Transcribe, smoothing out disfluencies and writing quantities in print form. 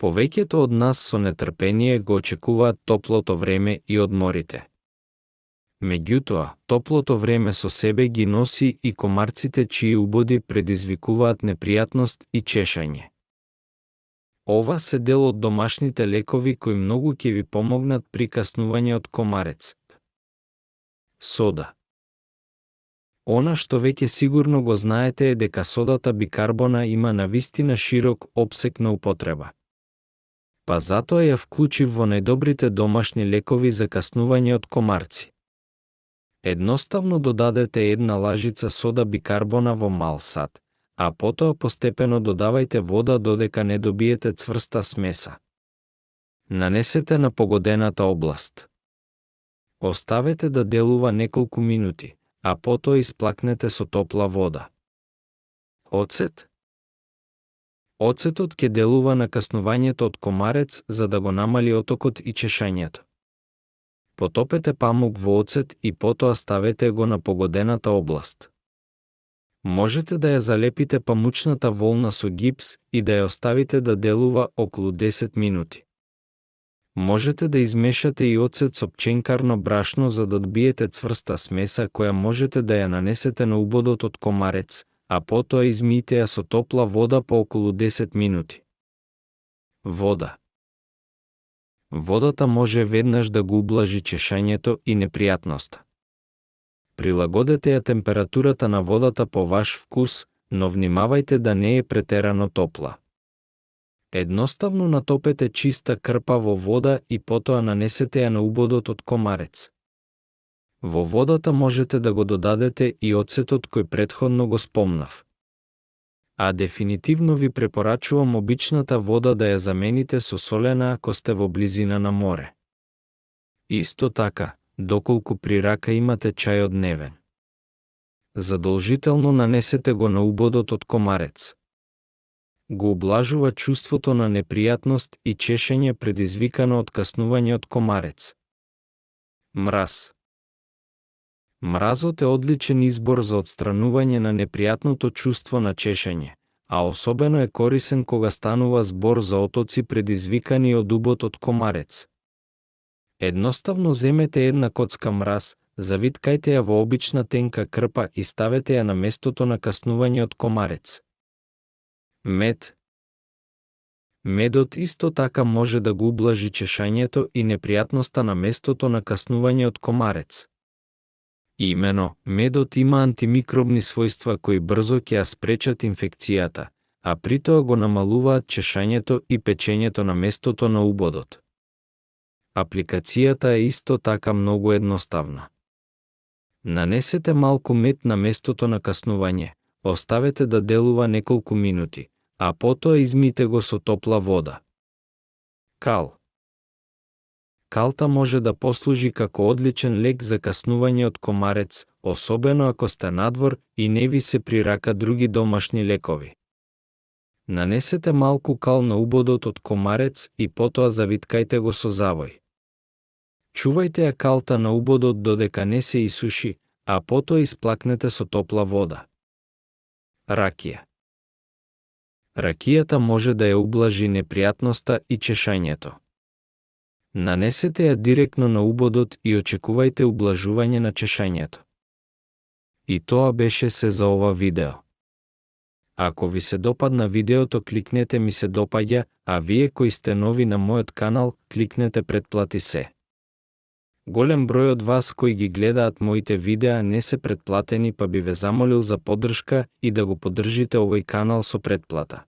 Повеќето од нас со нетрпение го очекуваат топлото време и одморите. Меѓутоа, топлото време со себе ги носи и комарците чии убоди предизвикуваат непријатност и чешање. Ова се дел од домашните лекови кои многу ќе ви помогнат при каснување од комарец. Сода. Она што веќе сигурно го знаете е дека содата бикарбона има навистина широк опсег на употреба. Па затоа ја вклучив во најдобрите домашни лекови за каснување од комарци. Едноставно додадете една лажица сода бикарбона во мал сад, а потоа постепено додавајте вода додека не добиете цврста смеса. Нанесете на погодената област. Оставете да делува неколку минути, а потоа исплакнете со топла вода. Оцет. Оцетот ќе делува на каснувањето од комарец за да го намали отокот и чешањето. Потопете памук во оцет и потоа ставете го на погодената област. Можете да ја залепите памучната волна со гипс и да ја оставите да делува околу 10 минути. Можете да измешате и оцет со пченкарно брашно за да добиете цврста смеса која можете да ја нанесете на убодот од комарец, а потоа измијте ја со топла вода по околу 10 минути. Вода. Водата може веднаш да го ублажи чешањето и непријатноста. Прилагодете ја температурата на водата по ваш вкус, но внимавајте да не е претерано топла. Едноставно натопете чиста крпа во вода и потоа нанесете ја на убодот од комарец. Во водата можете да го додадете и оцетот кој претходно го спомнав. А дефинитивно ви препорачувам обичната вода да ја замените со солена ако сте во близина на море. Исто така, доколку при рака имате чај дневен. Задолжително нанесете го на убодот од комарец. Го ублажува чувството на непријатност и чешење предизвикано од каснување од комарец. Мраз. Мразот е одличен избор за отстранување на непријатното чувство на чешење, а особено е корисен кога станува збор за отоци предизвикани од убод од комарец. Едноставно земете една коцка мраз, завиткајте ја во обична тенка крпа и ставете ја на местото на каснување од комарец. Мед. Медот исто така може да го ублажи чешањето и непријатноста на местото на каснување од комарец. Имено, медот има антимикробни својства кои брзо ќе ја спречат инфекцијата, а притоа го намалуваат чешањето и печењето на местото на убодот. Апликацијата е исто така многу едноставна. Нанесете малку мед на местото на каснување, оставете да делува неколку минути, а потоа измите го со топла вода. Кал. Калта може да послужи како одличен лек за каснување од комарец, особено ако сте надвор и не ви се прирака други домашни лекови. Нанесете малку кал на убодот од комарец и потоа завиткајте го со завој. Чувајте ја калта на убодот додека не се исуши, а потоа исплакнете со топла вода. Ракија. Ракијата може да ја ублажи непријатноста и чешањето. Нанесете ја директно на убодот и очекувајте ублажување на чешањето. И тоа беше се за ова видео. Ако ви се допадна видеото, кликнете ми се допаѓа, а вие кои сте нови на мојот канал, кликнете претплати се. Голем број од вас кои ги гледаат моите видеа не се претплатени, па би ве замолил за поддршка и да го поддржите овој канал со претплата.